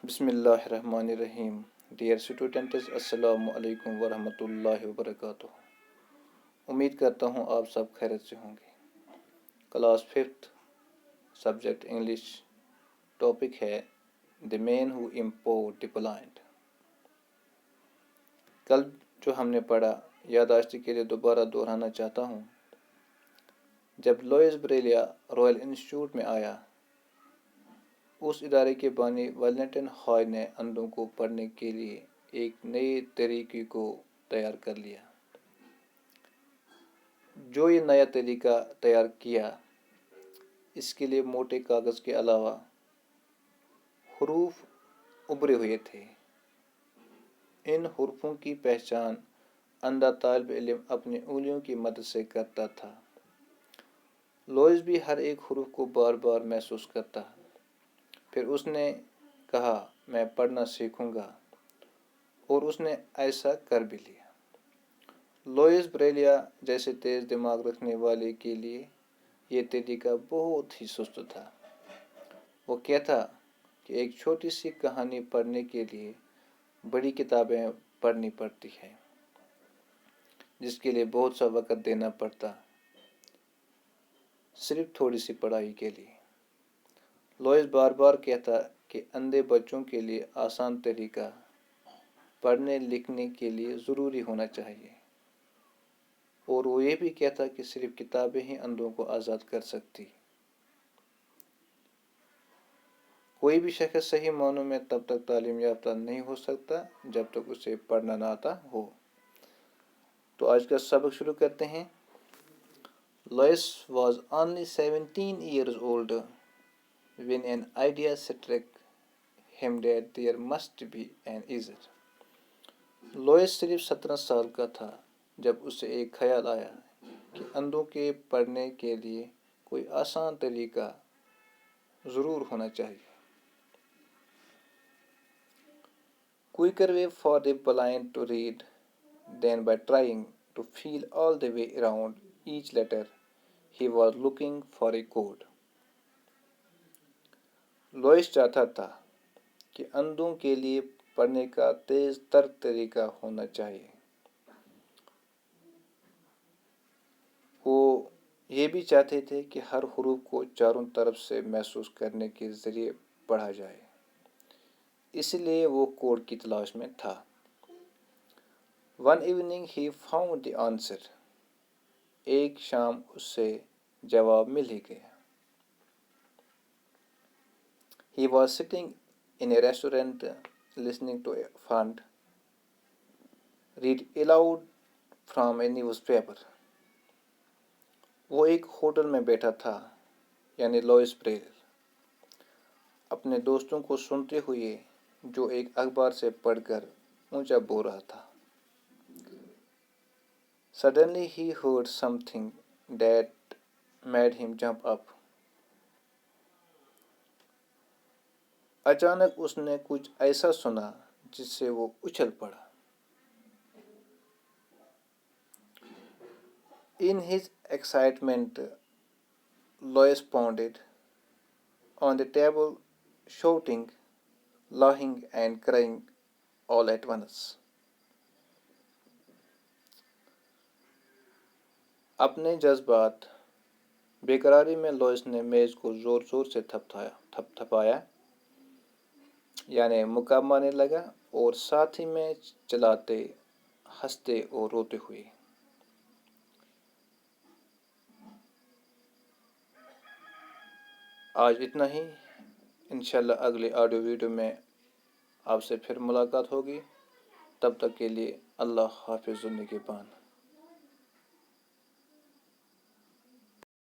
بسم اللہ الرحمن الرحیم. ڈیئر اسٹوڈنٹس، السلام علیکم ورحمۃ اللہ وبرکاتہ. امید کرتا ہوں آپ سب خیریت سے ہوں گے. Class 5 subject English. ٹاپک ہے دی مین ہو امپورٹ دی بلائنڈ. کل جو ہم نے پڑھا یادداشت کے لیے دوبارہ دہرانا چاہتا ہوں. جب لوئس بریلیا رائل انسٹیٹیوٹ میں آیا، اس ادارے کے بانی ویلنٹن ہائی نے اندھوں کو پڑھنے کے لیے ایک نئے طریقے کو تیار کر لیا. جو یہ نیا طریقہ تیار کیا، اس کے لیے موٹے کاغذ کے علاوہ حروف ابھرے ہوئے تھے. ان حروفوں کی پہچان اندھا طالب علم اپنی انگلیوں کی مدد سے کرتا تھا. لوئس بھی ہر ایک حرف کو بار بار محسوس کرتا. پھر اس نے کہا، میں پڑھنا سیکھوں گا، اور اس نے ایسا کر بھی لیا. لوئس بریلیا جیسے تیز دماغ رکھنے والے کے لیے یہ طریقہ بہت ہی سست تھا. وہ کہتا کہ ایک چھوٹی سی کہانی پڑھنے کے لیے بڑی کتابیں پڑھنی پڑتی ہیں، جس کے لیے بہت سا وقت دینا پڑتا، صرف تھوڑی سی پڑھائی کے لیے. لوئس بار بار کہتا کہ اندھے بچوں کے لیے آسان طریقہ پڑھنے لکھنے کے لیے ضروری ہونا چاہیے، اور وہ یہ بھی کہتا کہ صرف کتابیں ہی اندھوں کو آزاد کر سکتی. کوئی بھی شخص صحیح معنوں میں تب تک تعلیم یافتہ نہیں ہو سکتا جب تک اسے پڑھنا نہ آتا ہو. تو آج کا سبق شروع کرتے ہیں. Louis was only 17 years old when an idea struck him that there must be an easier. Louis صرف 17 سال کا تھا جب اسے ایک خیال آیا کہ اندھوں کے پڑھنے کے لیے کوئی آسان طریقہ ضرور ہونا چاہیے. Quicker way for the blind to read than by trying to feel all the way around each letter. He was looking for a code. Louis چاہتا تھا کہ اندھوں کے لیے پڑھنے کا تیز تر طریقہ ہونا چاہیے. وہ یہ بھی چاہتے تھے کہ ہر حروف کو چاروں طرف سے محسوس کرنے کے ذریعے پڑھا جائے. اس لیے وہ کوڈ کی تلاش میں تھا. One evening he found the answer. ایک شام اس سے جواب مل ہی گیا. He was sitting in a restaurant listening to a friend read aloud from a newspaper. وہ ایک ہوٹل میں بیٹھا تھا، یعنی لوئس بریل، اپنے دوستوں کو سنتے ہوئے جو ایک اخبار سے پڑھ کر اونچا بول رہا تھا. Suddenly he heard something that made him jump up. اچانک اس نے کچھ ایسا سنا جس سے وہ اچھل پڑا. In his excitement, Lois pounded on the table, shouting, laughing and crying all at once. اپنے جذبات بےقراری میں لوئس نے میز کو زور زور سے تھپایا، یعنی مکہ مارنے لگا، اور ساتھ ہی میں چلاتے، ہنستے اور روتے ہوئے. آج اتنا ہی. انشاءاللہ اگلے آڈیو ویڈیو میں آپ سے پھر ملاقات ہوگی. تب تک کے لیے اللہ حافظ. نگہبان.